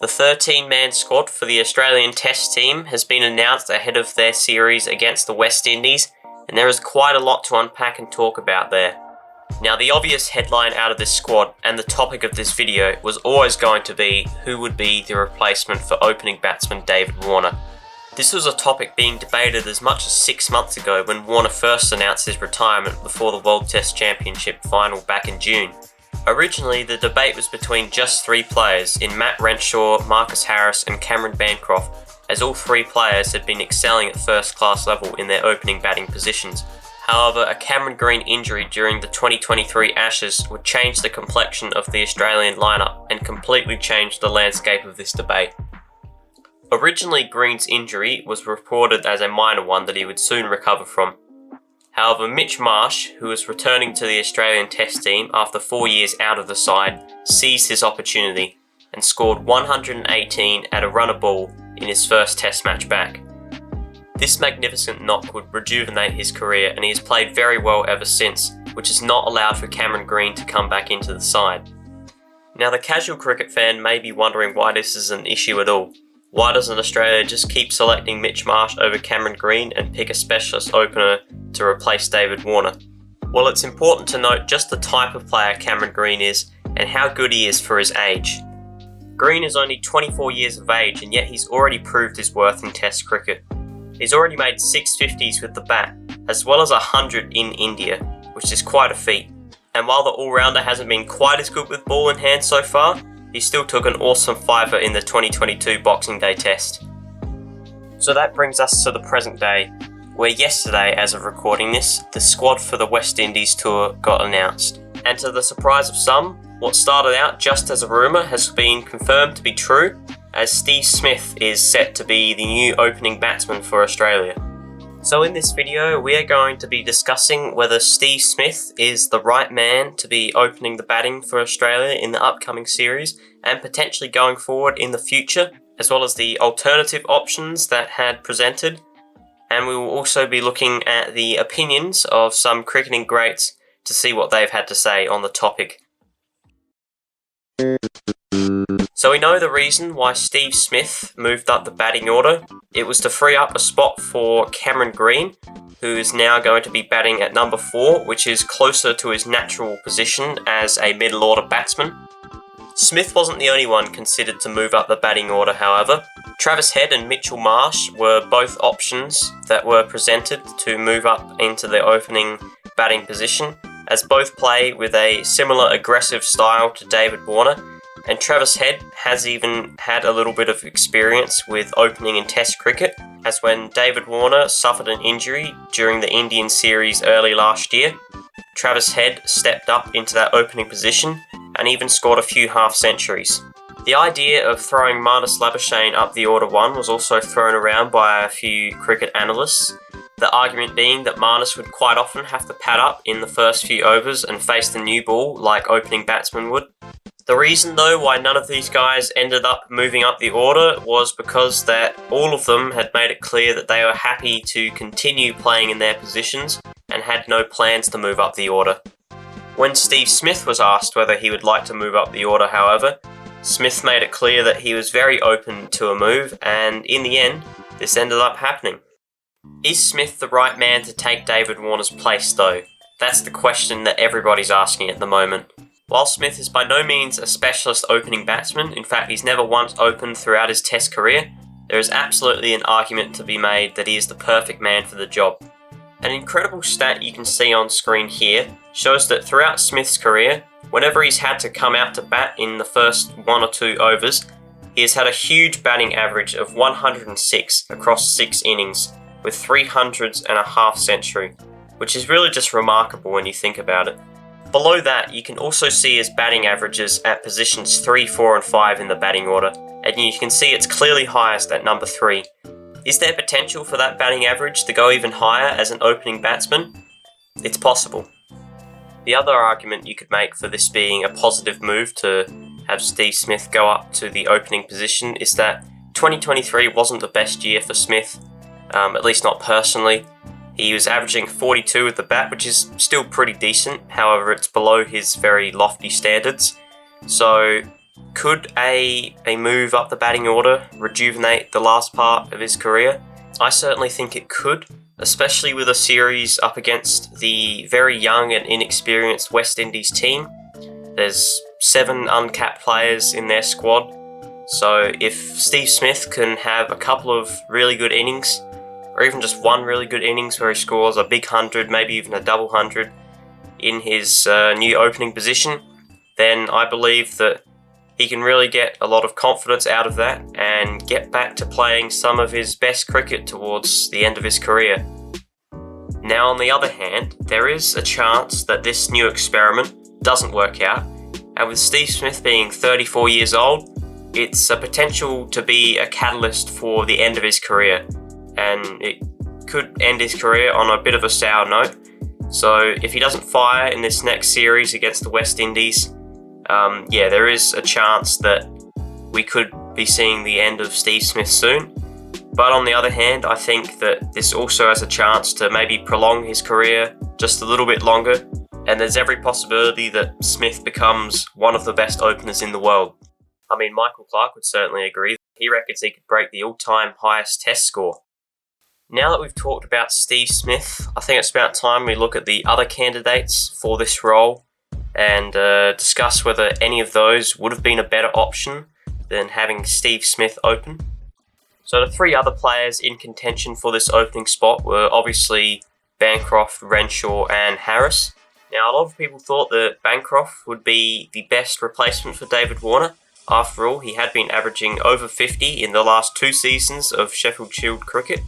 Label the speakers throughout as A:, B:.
A: The 13-man squad for the Australian Test team has been announced ahead of their series against the West Indies, and there is quite a lot to unpack and talk about there. Now, the obvious headline out of this squad and the topic of this video was always going to be who would be the replacement for opening batsman David Warner. This was a topic being debated as much as 6 months ago when Warner first announced his retirement before the World Test Championship final back in June. Originally, the debate was between just 3 players in Matt Renshaw, Marcus Harris and Cameron Bancroft, as all 3 players had been excelling at first-class level in their opening batting positions. However, a Cameron Green injury during the 2023 Ashes would change the complexion of the Australian lineup and completely change the landscape of this debate. Originally, Green's injury was reported as a minor one that he would soon recover from. However, Mitch Marsh, who was returning to the Australian Test team after 4 years out of the side, seized his opportunity and scored 118 at a runner ball in his first Test match back. This magnificent knock would rejuvenate his career, and he has played very well ever since, which has not allowed for Cameron Green to come back into the side. Now, the casual cricket fan may be wondering why this is an issue at all. Why doesn't Australia just keep selecting Mitch Marsh over Cameron Green and pick a specialist opener to replace David Warner? Well, it's important to note just the type of player Cameron Green is and how good he is for his age. Green is only 24 years of age, and yet he's already proved his worth in Test cricket. He's already made 6 50s with the bat, as well as 100 in India, which is quite a feat. And while the all-rounder hasn't been quite as good with ball in hand so far, he still took an awesome fiver in the 2022 Boxing Day Test. So that brings us to the present day, where yesterday, as of recording this, the squad for the West Indies tour got announced. And to the surprise of some, what started out just as a rumour has been confirmed to be true, as Steve Smith is set to be the new opening batsman for Australia. So in this video, we are going to be discussing whether Steve Smith is the right man to be opening the batting for Australia in the upcoming series and potentially going forward in the future, as well as the alternative options that had presented. And we will also be looking at the opinions of some cricketing greats to see what they've had to say on the topic. So we know the reason why Steve Smith moved up the batting order. It was to free up a spot for Cameron Green, who is now going to be batting at number 4, which is closer to his natural position as a middle order batsman. Smith wasn't the only one considered to move up the batting order, however. Travis Head and Mitchell Marsh were both options that were presented to move up into the opening batting position, as both play with a similar aggressive style to David Warner. And Travis Head has even had a little bit of experience with opening in Test cricket, as when David Warner suffered an injury during the Indian series early last year, Travis Head stepped up into that opening position and even scored a few half-centuries. The idea of throwing Marnus Labuschagne up the order 1 was also thrown around by a few cricket analysts, the argument being that Marnus would quite often have to pad up in the first few overs and face the new ball like opening batsmen would. The reason though why none of these guys ended up moving up the order was because that all of them had made it clear that they were happy to continue playing in their positions and had no plans to move up the order. When Steve Smith was asked whether he would like to move up the order, however, Smith made it clear that he was very open to a move, and in the end, this ended up happening. Is Smith the right man to take David Warner's place though? That's the question that everybody's asking at the moment. While Smith is by no means a specialist opening batsman, in fact he's never once opened throughout his Test career, there is absolutely an argument to be made that he is the perfect man for the job. An incredible stat you can see on screen here shows that throughout Smith's career, whenever he's had to come out to bat in the first 1 or 2 overs, he has had a huge batting average of 106 across 6 innings, with 300s and a half-century, which is really just remarkable when you think about it. Below that, you can also see his batting averages at positions 3, 4 and 5 in the batting order, and you can see it's clearly highest at number 3. Is there potential for that batting average to go even higher as an opening batsman? It's possible. The other argument you could make for this being a positive move to have Steve Smith go up to the opening position is that 2023 wasn't the best year for Smith, at least not personally. He was averaging 42 with the bat, which is still pretty decent. However, it's below his very lofty standards. So Could a move up the batting order rejuvenate the last part of his career? I certainly think it could, especially with a series up against the very young and inexperienced West Indies team. There's 7 uncapped players in their squad, so if Steve Smith can have a couple of really good innings, or even just one really good innings where he scores a big 100, maybe even a double 100 in his new opening position, then I believe that he can really get a lot of confidence out of that and get back to playing some of his best cricket towards the end of his career. Now, on the other hand, there is a chance that this new experiment doesn't work out, and with Steve Smith being 34 years old, it's a potential to be a catalyst for the end of his career, and it could end his career on a bit of a sour note. So if he doesn't fire in this next series against the West Indies, there is a chance that we could be seeing the end of Steve Smith soon. But on the other hand, I think that this also has a chance to maybe prolong his career just a little bit longer, and there's every possibility that Smith becomes one of the best openers in the world. I mean, Michael Clarke would certainly agree. He reckons he could break the all-time highest test score. Now that we've talked about Steve Smith, I think it's about time we look at the other candidates for this role and discuss whether any of those would have been a better option than having Steve Smith open. So the 3 other players in contention for this opening spot were obviously Bancroft, Renshaw and Harris. Now, a lot of people thought that Bancroft would be the best replacement for David Warner. After all, he had been averaging over 50 in the last 2 seasons of Sheffield Shield cricket.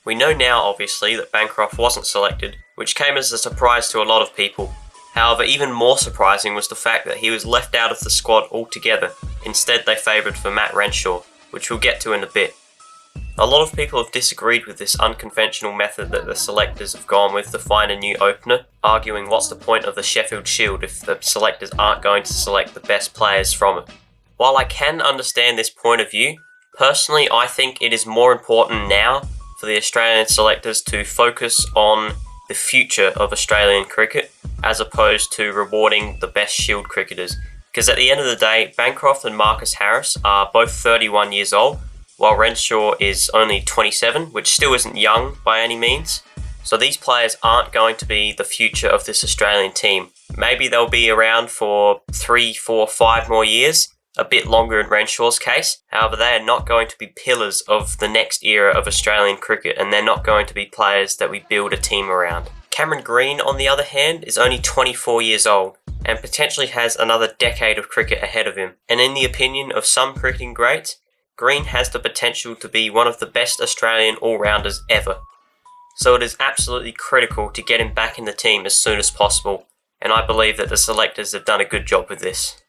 A: We know now, obviously, that Bancroft wasn't selected, which came as a surprise to a lot of people. However, even more surprising was the fact that he was left out of the squad altogether. Instead, they favoured for Matt Renshaw, which we'll get to in a bit. A lot of people have disagreed with this unconventional method that the selectors have gone with to find a new opener, arguing what's the point of the Sheffield Shield if the selectors aren't going to select the best players from it. While I can understand this point of view, personally I think it is more important now for the Australian selectors to focus on the future of Australian cricket as opposed to rewarding the best Shield cricketers. Because at the end of the day, Bancroft and Marcus Harris are both 31 years old, while Renshaw is only 27, which still isn't young by any means. So these players aren't going to be the future of this Australian team. Maybe they'll be around for 3, 4, 5 more years, a bit longer in Renshaw's case. However, they are not going to be pillars of the next era of Australian cricket, and they're not going to be players that we build a team around. Cameron Green, on the other hand, is only 24 years old and potentially has another decade of cricket ahead of him. And in the opinion of some cricketing greats, Green has the potential to be one of the best Australian all-rounders ever. So it is absolutely critical to get him back in the team as soon as possible, and I believe that the selectors have done a good job with this.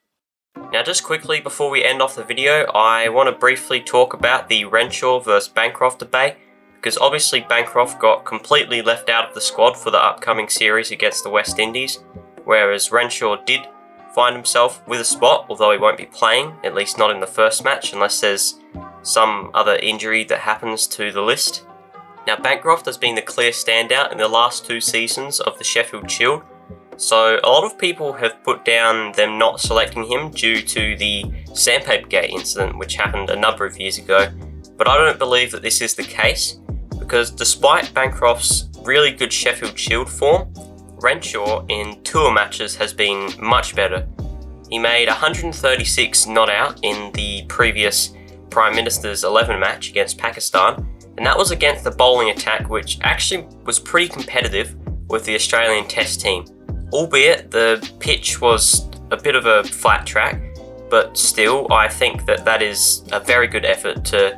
A: Now, just quickly before we end off the video, I want to briefly talk about the Renshaw versus Bancroft debate, because obviously Bancroft got completely left out of the squad for the upcoming series against the West Indies, whereas Renshaw did find himself with a spot, although he won't be playing, at least not in the first match, unless there's some other injury that happens to the list. Now, Bancroft has been the clear standout in the last 2 seasons of the Sheffield Shield, so a lot of people have put down them not selecting him due to the Sandpapergate incident, which happened a number of years ago, but I don't believe that this is the case, because despite Bancroft's really good Sheffield Shield form, Renshaw in tour matches has been much better. He made 136 not out in the previous Prime Minister's 11 match against Pakistan, and that was against the bowling attack, which actually was pretty competitive with the Australian Test team. Albeit the pitch was a bit of a flat track, but still I think that that is a very good effort to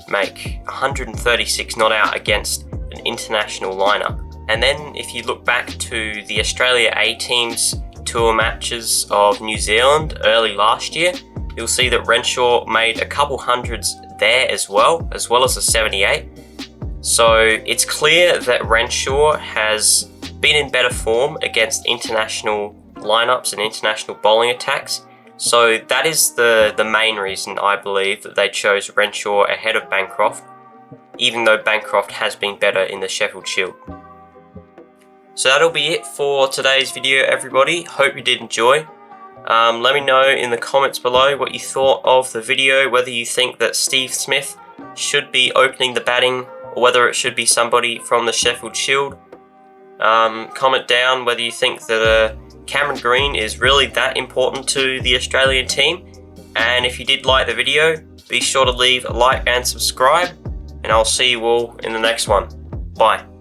A: make 136 not out against an international lineup. And then if you look back to the Australia A team's tour matches of New Zealand early last year, you'll see that Renshaw made a couple hundreds there as well as a 78. So it's clear that Renshaw has been in better form against international lineups and international bowling attacks. So that is the main reason I believe that they chose Renshaw ahead of Bancroft, even though Bancroft has been better in the Sheffield Shield. So that'll be it for today's video, everybody. Hope you did enjoy. Let me know in the comments below what you thought of the video, whether you think that Steve Smith should be opening the batting or whether it should be somebody from the Sheffield Shield. Comment down whether you think that Cameron Green is really that important to the Australian team. And if you did like the video, be sure to leave a like and subscribe, and I'll see you all in the next one. Bye.